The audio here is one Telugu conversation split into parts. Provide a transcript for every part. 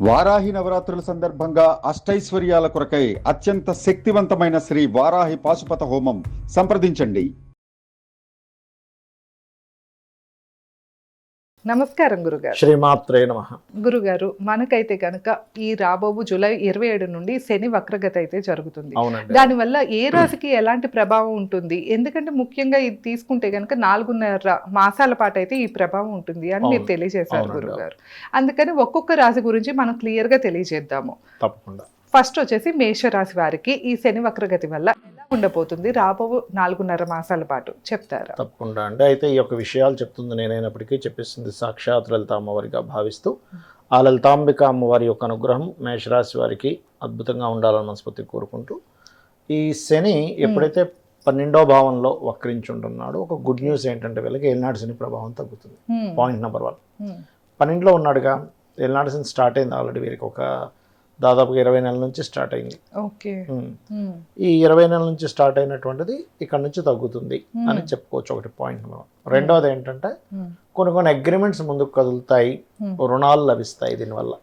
వారాహి నవరాత్రుల సందర్భంగా అష్టైశ్వర్యాల కొరకై అత్యంత శక్తివంతమైన శ్రీ వారాహి పాశుపత హోమం సంప్రదించండి. నమస్కారం గురుగారు. శ్రీమాత్రే నమః. గురుగారు, మనకైతే కనుక ఈ రాబోవు జూలై 27 నుండి శని వక్రగతి అయితే జరుగుతుంది. దానివల్ల ఏ రాశికి ఎలాంటి ప్రభావం ఉంటుంది? ఎందుకంటే ముఖ్యంగా ఇది తీసుకుంటే కనుక 4.5 మాసాల పాటు అయితే ఈ ప్రభావం ఉంటుంది అని మీరు తెలియజేశారు గురుగారు. అందుకని ఒక్కొక్క రాశి గురించి మనం క్లియర్ గా తెలియజేద్దాము. తప్పకుండా. ఫస్ట్ వచ్చేసి మేషరాశి వారికి ఈ శని వక్రగతి వల్ల ఎలా ఉండబోతుంది రాబో 4.5 మాసాల పాటు చెప్తారా? తప్పకుండా అండి. అయితే ఈ యొక్క విషయాలు చెప్తుంది నేనైనప్పటికీ చెప్పిస్తుంది సాక్షాత్ లలిత అమ్మవారిగా భావిస్తూ ఆ లలితాంబిక అమ్మవారి యొక్క అనుగ్రహం మేషరాశి వారికి అద్భుతంగా ఉండాలని మనస్ఫూర్తి కోరుకుంటూ, ఈ శని ఎప్పుడైతే 12వ భావంలో వక్రించి ఉంటున్నాడో ఒక గుడ్ న్యూస్ ఏంటంటే వీళ్ళకి ఏలినాడు శని ప్రభావం తగ్గుతుంది. Point number 1. 12లో ఉన్నాడుగా, ఏలినాడు శని స్టార్ట్ అయింది ఆల్రెడీ వీరికి ఒక దాదాపుగా 20 నెలల నుంచి స్టార్ట్ అయింది. ఈ 20 నెలల నుంచి స్టార్ట్ అయినటువంటిది ఇక్కడ నుంచి తగ్గుతుంది అని చెప్పుకోవచ్చు. ఒకటి పాయింట్ నెంబర్ 1. రెండవది ఏంటంటే కొన్ని అగ్రిమెంట్స్ ముందుకు కదులుతాయి, రుణాలు లభిస్తాయి దీనివల్ల.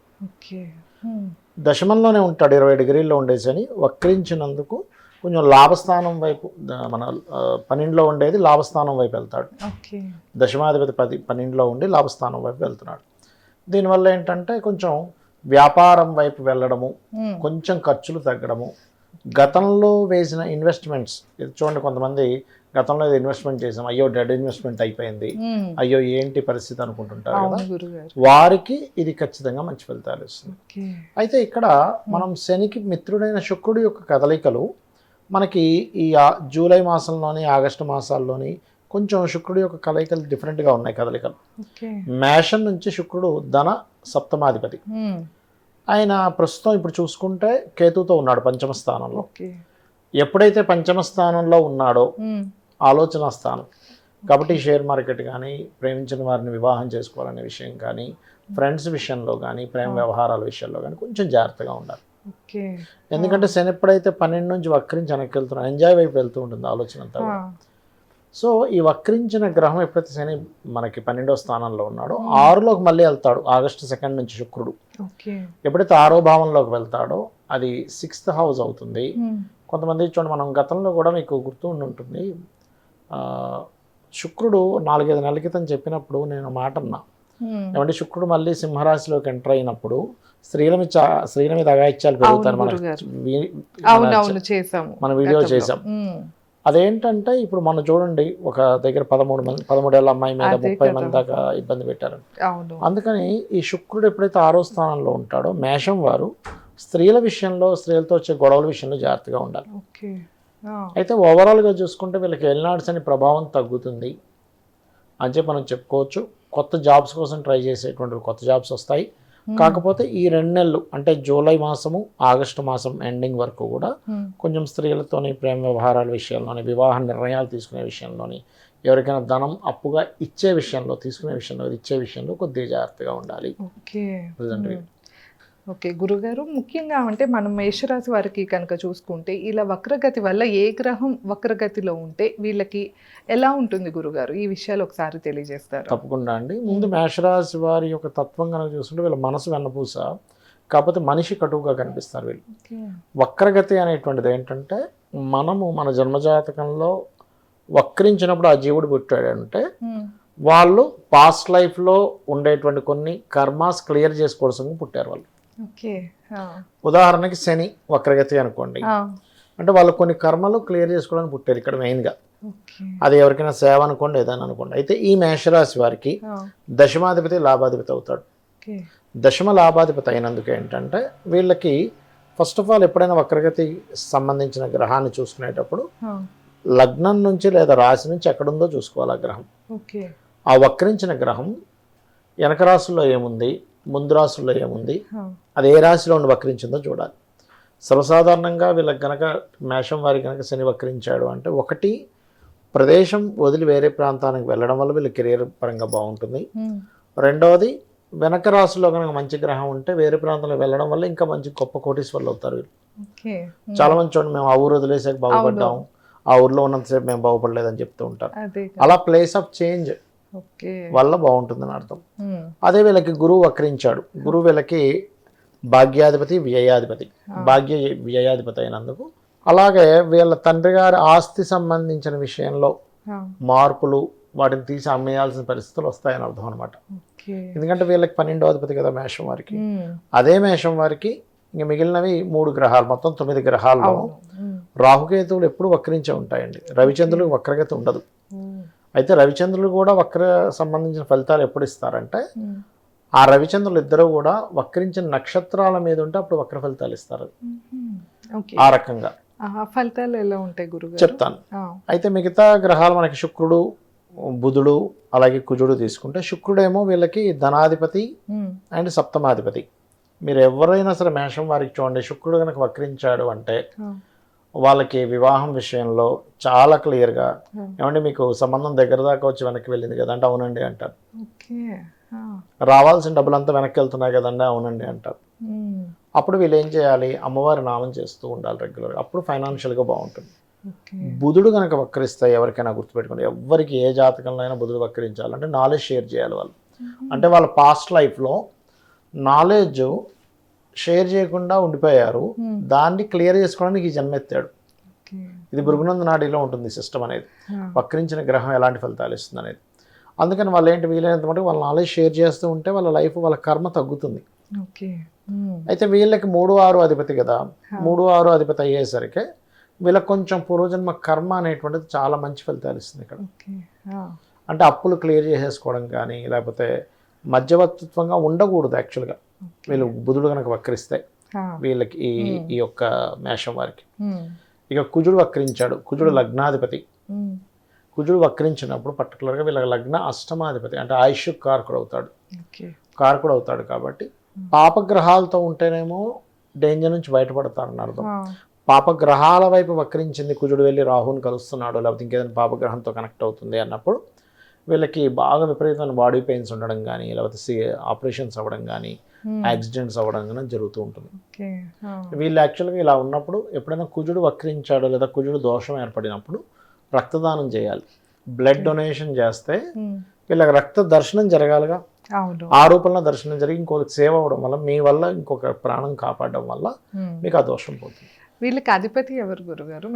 దశమంలోనే ఉంటాడు 20 డిగ్రీల్లో ఉండేసని వక్రించినందుకు కొంచెం లాభస్థానం వైపు, మన 12లో ఉండేది లాభస్థానం వైపు వెళ్తాడు. దశమాధిపతి 12లో ఉండి లాభస్థానం వైపు వెళ్తున్నాడు. దీనివల్ల ఏంటంటే కొంచెం వ్యాపారం వైపు వెళ్ళడము, కొంచెం ఖర్చులు తగ్గడము, గతంలో వేసిన ఇన్వెస్ట్మెంట్స్ చూడండి. కొంతమంది గతంలో ఇది ఇన్వెస్ట్మెంట్ చేసాం, అయ్యో డెడ్ ఇన్వెస్ట్మెంట్ అయిపోయింది, అయ్యో ఏంటి పరిస్థితి అనుకుంటుంటారు కదా, వారికి ఇది ఖచ్చితంగా మంచి ఫలితాలు ఇస్తుంది. అయితే ఇక్కడ మనం శనికి మిత్రుడైన శుక్రుడి యొక్క కదలికలు మనకి ఈ జూలై మాసంలోని ఆగస్టు మాసాల్లోని కొంచెం శుక్రుడి యొక్క కదలికలు డిఫరెంట్గా ఉన్నాయి. కదలికలు మేషం నుంచి శుక్రుడు ధన సప్తమాధిపతి, ఆయన ప్రస్తుతం ఇప్పుడు చూసుకుంటే కేతుతో ఉన్నాడు పంచమ స్థానంలో. ఎప్పుడైతే పంచమ స్థానంలో ఉన్నాడో ఆలోచన స్థానం కాబట్టి షేర్ మార్కెట్ కానీ, ప్రేమించిన వారిని వివాహం చేసుకోవాలనే విషయం కానీ, ఫ్రెండ్స్ విషయంలో కానీ, ప్రేమ వ్యవహారాల విషయంలో కానీ కొంచెం జాగ్రత్తగా ఉండాలి. ఎందుకంటే శని ఎప్పుడైతే 12 నుంచి వక్రించి వెనక్కి వెళ్తున్నాడు, ఎంజాయ్ వైపు వెళ్తూ ఉంటుంది ఆలోచన అంతా. సో ఈ వక్రించిన గ్రహం ఎప్పుడైతే శని మనకి 12వ స్థానంలో ఉన్నాడో 6లోకి మళ్ళీ వెళ్తాడు ఆగస్టు 2 నుంచి శుక్రుడు. ఎప్పుడైతే 6వ భావంలోకి వెళ్తాడో అది 6th హౌస్ అవుతుంది. కొంతమంది చూడండి, మనం గతంలో కూడా మీకు గుర్తు ఉంటుంది, శుక్రుడు 4-5 నెలల క్రితం చెప్పినప్పుడు నేను మాట అన్నా, ఏమంటే శుక్రుడు మళ్ళీ సింహరాశిలోకి ఎంటర్ అయినప్పుడు స్త్రీల మీద అగాయిత్యాలు పెరుగుతారు. మన వీడియో చేసాం. అదేంటంటే ఇప్పుడు మనం చూడండి, ఒక దగ్గర 13 ఏళ్ళ అమ్మాయి మీద 30 మంది దాకా ఇబ్బంది పెట్టారు. అందుకని ఈ శుక్రుడు ఎప్పుడైతే 6వ స్థానంలో ఉంటాడో మేషం వారు స్త్రీల విషయంలో, స్త్రీలతో వచ్చే గొడవల విషయంలో జాగ్రత్తగా ఉండాలి. అయితే ఓవరాల్గా చూసుకుంటే వీళ్ళకి ఏలినాడు శని ప్రభావం తగ్గుతుంది అని చెప్పి మనం చెప్పుకోవచ్చు. కొత్త జాబ్స్ కోసం ట్రై చేసేటువంటి కొత్త జాబ్స్ వస్తాయి. కాకపోతే ఈ 2 నెలలు అంటే జూలై మాసము ఆగస్టు మాసం ఎండింగ్ వరకు కూడా కొంచెం స్త్రీలతోని, ప్రేమ వ్యవహారాల విషయంలోని, వివాహ నిర్ణయాలు తీసుకునే విషయంలోని, ఎవరికైనా ధనం అప్పుగా ఇచ్చే విషయంలో, తీసుకునే విషయంలో, ఇచ్చే విషయంలో కొద్దిగా జాగ్రత్తగా ఉండాలి. ఓకే గురుగారు, ముఖ్యంగా అంటే మనం మేషరాశి వారికి కనుక చూసుకుంటే ఇలా వక్రగతి వల్ల ఏ గ్రహం వక్రగతిలో ఉంటే వీళ్ళకి ఎలా ఉంటుంది గురుగారు? ఈ విషయాలు ఒకసారి తెలియజేస్తారు. తప్పకుండా అండి. ముందు మేషరాశి వారి యొక్క తత్వం కనుక చూసుకుంటే వీళ్ళ మనసు వెన్నపూస, కాకపోతే మనిషి కటువుగా కనిపిస్తారు వీళ్ళు. వక్రగతి అనేటువంటిది ఏంటంటే మనము మన జన్మజాతకంలో వక్రించినప్పుడు ఆ జీవుడు పుట్టాడంటే వాళ్ళు పాస్ట్ లైఫ్లో ఉండేటువంటి కొన్ని కర్మాస్ క్లియర్ చేసుకోవాల్సింది పుట్టారు వాళ్ళు. ఉదాహరణకి శని వక్రగతి అనుకోండి, అంటే వాళ్ళు కొన్ని కర్మలు క్లియర్ చేసుకోవడానికి పుట్టారు ఇక్కడ మెయిన్గా. అది ఎవరికైనా సేవ అనుకోండి, ఏదైనా అనుకోండి. అయితే ఈ మేషరాశి వారికి దశమాధిపతి లాభాధిపతి అవుతాడు. దశమ లాభాధిపతి అయినందుకు ఏంటంటే వీళ్ళకి ఫస్ట్ ఆఫ్ ఆల్ ఎప్పుడైనా వక్రగతి సంబంధించిన గ్రహాన్ని చూసుకునేటప్పుడు లగ్నం నుంచి లేదా రాశి నుంచి ఎక్కడుందో చూసుకోవాలి ఆ గ్రహం. ఆ వక్రించిన గ్రహం వెనక రాశుల్లో ఏముంది, ముందు రాశుల్లో ఏముంది, అది ఏ రాశిలో ఉండి వక్రించిందో చూడాలి. సర్వసాధారణంగా వీళ్ళకి గనక మేషం వారి కనుక శని వక్రించాడు అంటే ఒకటి ప్రదేశం వదిలి వేరే ప్రాంతానికి వెళ్ళడం వల్ల వీళ్ళ కెరీర్ పరంగా బాగుంటుంది. రెండవది వెనక రాశిలో కనుక మంచి గ్రహం ఉంటే వేరే ప్రాంతంలో వెళ్ళడం వల్ల ఇంకా మంచి గొప్ప కోటీశ్వర్లు అవుతారు వీళ్ళు. చాలా మంది చూడండి, మేము ఆ ఊరు వదిలేసాక బాగుపడ్డాం, ఆ ఊర్లో ఉన్నంతసేపు మేము బాగుపడలేదని చెప్తూ ఉంటారు. అలా ప్లేస్ ఆఫ్ చేంజ్ వల్ల బాగుంటుందని అర్థం. అదే వీళ్ళకి గురువు వక్రించాడు, గురువు వీళ్ళకి భాగ్యాధిపతి వ్యయాధిపతి, భాగ్య వ్యయాధిపతి అయినందుకు. అలాగే వీళ్ళ తండ్రి గారి ఆస్తి సంబంధించిన విషయంలో మార్పులు, వాటిని తీసి అమ్మేయాల్సిన పరిస్థితులు వస్తాయని అర్థం అనమాట. ఎందుకంటే వీళ్ళకి 12వ అధిపతి కదా మేషం వారికి. అదే మేషం వారికి ఇంక మిగిలినవి 3 గ్రహాలు, మొత్తం 9 గ్రహాల్లో రాహుకేతువులు ఎప్పుడు వక్రించే ఉంటాయండి. రవిచంద్రులకు వక్రగతి ఉండదు. అయితే రవిచంద్రులు కూడా వక్ర సంబంధించిన ఫలితాలు ఎప్పుడు ఇస్తారంటే ఆ రవిచంద్రులు ఇద్దరు కూడా వక్రించిన నక్షత్రాల మీద ఉంటే అప్పుడు వక్ర ఫలితాలు ఇస్తారు. ఆ రకంగా ఫలితాలు ఎలా ఉంటాయి గురువు చెప్తాను. అయితే మిగతా గ్రహాలు మనకి శుక్రుడు, బుధుడు, అలాగే కుజుడు తీసుకుంటే శుక్రుడేమో వీళ్ళకి ధనాధిపతి అండ్ సప్తమాధిపతి. మీరు ఎవరైనా సరే మేషం వారికి చూడండి, శుక్రుడు కనుక వక్రించాడు అంటే వాళ్ళకి వివాహం విషయంలో చాలా క్లియర్గా, ఏమంటే మీకు సంబంధం దగ్గర దాకా వచ్చి వెనక్కి వెళ్ళింది కదా అంటే అవునండి అంటారు. రావాల్సిన డబ్బులంతా వెనక్కి వెళ్తున్నాయి కదండి, అవునండి అంటారు. అప్పుడు వీళ్ళు ఏం చేయాలి, అమ్మవారి నామం చేస్తూ ఉండాలి రెగ్యులర్గా, అప్పుడు ఫైనాన్షియల్గా బాగుంటుంది. బుధుడు కనుక వక్రిస్తే ఎవరికైనా గుర్తుపెట్టుకోండి, ఎవరికి ఏ జాతకంలో అయినా బుధుడు వక్రించాలంటే నాలెడ్జ్ షేర్ చేయాలి వాళ్ళు. అంటే వాళ్ళ పాస్ట్ లైఫ్లో నాలెడ్జ్ షేర్ చేయకుండా ఉండిపోయారు, దాన్ని క్లియర్ చేసుకోవడానికి ఈ జన్మ ఎత్తాడు. ఇది భృగునంద నాడిలో ఉంటుంది సిస్టమ్ అనేది, వక్రించిన గ్రహం ఎలాంటి ఫలితాలు ఇస్తుంది అనేది. అందుకని వాళ్ళు ఏంటి, వీలైనంత మటుకు వాళ్ళ నాలెడ్జ్ షేర్ చేస్తూ ఉంటే వాళ్ళ లైఫ్, వాళ్ళ కర్మ తగ్గుతుంది. అయితే వీళ్ళకి 3-6 అధిపతి కదా, 3-6 అధిపతి అయ్యేసరికి వీళ్ళకి కొంచెం పూర్వజన్మ కర్మ అనేటువంటిది చాలా మంచి ఫలితాలు ఇస్తుంది ఇక్కడ. అంటే అప్పులు క్లియర్ చేసేసుకోవడం కానీ, లేకపోతే మధ్యవర్తిత్వంగా ఉండకూడదు యాక్చువల్గా. వీళ్ళు బుధుడు కనుక వక్రిస్తే వీళ్ళకి ఈ యొక్క మేషం వారికి. ఇక కుజుడు వక్రించాడు, కుజుడు లగ్నాధిపతి. కుజుడు వక్రించినప్పుడు పర్టికులర్గా వీళ్ళ లగ్న అష్టమాధిపతి, అంటే ఆయుష్ కారకుడు అవుతాడు. కాబట్టి పాపగ్రహాలతో ఉంటేనేమో డేంజర్ నుంచి బయటపడతారని అర్థం. పాపగ్రహాల వైపు వక్రించింది, కుజుడు వెళ్ళి రాహుని కలుస్తున్నాడు, లేకపోతే ఇంకేదైనా పాపగ్రహంతో కనెక్ట్ అవుతుంది అన్నప్పుడు వీళ్ళకి బాగా విపరీతమైన బాడీ పెయిన్స్ ఉండడం కానీ, లేకపోతే ఆపరేషన్స్ అవ్వడం కానీ, యాక్సిడెంట్స్ అవ్వడం కానీ జరుగుతూ ఉంటుంది. వీళ్ళు యాక్చువల్గా ఇలా ఉన్నప్పుడు ఎప్పుడైనా కుజుడు వక్రించాడు లేదా కుజుడు దోషం ఏర్పడినప్పుడు రక్తదానం చేయాలి. బ్లడ్ డొనేషన్ చేస్తే వీళ్ళకి రక్త దర్శనం జరగాలిగా, ఆ రూపంలో దర్శనం జరిగి ఇంకొకరికి సేవ అవ్వడం వల్ల, మీ వల్ల ఇంకొక ప్రాణం కాపాడడం వల్ల మీకు ఆ దోషం పోతుంది. వీళ్ళకి అధిపతి ఎవరు గురుగారు?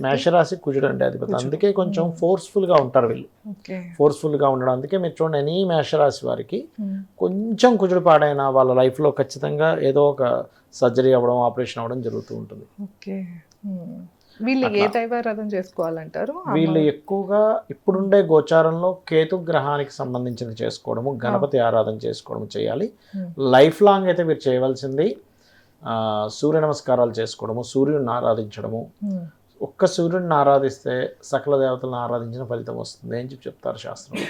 మేషరాశి కుజుడు అండి అధిపతి. అందుకే కొంచెం ఫోర్స్ఫుల్గా ఉంటారు వీళ్ళు. ఫోర్స్ఫుల్గా ఉండడం అందుకే మీరు చూడండి, ఎనీ మేషరాశి వారికి కొంచెం కుజుడు పాడైనా వాళ్ళ లైఫ్లో ఖచ్చితంగా ఏదో ఒక సర్జరీ అవ్వడం, ఆపరేషన్ అవ్వడం జరుగుతూ ఉంటుంది. వీళ్ళు ఏ దైవారాధన చేసుకోవాలంటారు? వీళ్ళు ఎక్కువగా ఇప్పుడుండే గోచారంలో కేతు గ్రహానికి సంబంధించిన చేసుకోవడము, గణపతి ఆరాధన చేసుకోవడం చేయాలి. లైఫ్ లాంగ్ అయితే మీరు చేయవలసింది సూర్య నమస్కారాలు చేసుకోవడము, సూర్యుడిని ఆరాధించడము. ఒక్క సూర్యుడిని ఆరాధిస్తే సకల దేవతలను ఆరాధించిన ఫలితం వస్తుంది అని చెప్తారు శాస్త్రంలో.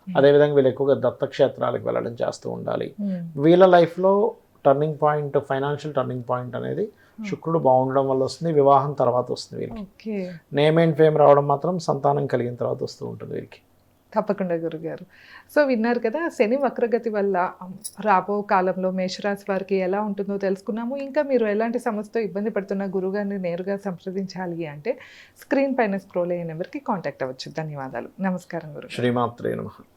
అదేవిధంగా వీళ్ళు ఎక్కువగా దత్తక్షేత్రాలకు వెళ్ళడం చేస్తూ ఉండాలి. వీళ్ళ లైఫ్లో turning point, financial turning point అనేది శుక్రుడు బాగుండడం వల్ల వస్తుంది. వివాహం తర్వాత వస్తుంది వీళ్ళకి. నేమ్ అండ్ ఫేమ్ రావడం మాత్రం సంతానం కలిగిన తర్వాత వస్తూ ఉంటుంది వీరికి. తప్పకుండా గురుగారు. సో విన్నారు కదా, శని వక్రగతి వల్ల రాబో కాలంలో మేషరాశి వారికి ఎలా ఉంటుందో తెలుసుకున్నాము. ఇంకా మీరు ఎలాంటి సమస్యతో ఇబ్బంది పడుతున్న గురుగారిని నేరుగా సంప్రదించాలి అంటే స్క్రీన్ పైన స్క్రోల్ అయ్యే నెంబర్కి కాంటాక్ట్ అవ్వచ్చు. ధన్యవాదాలు. నమస్కారం గురు. శ్రీమాత్రే నమః.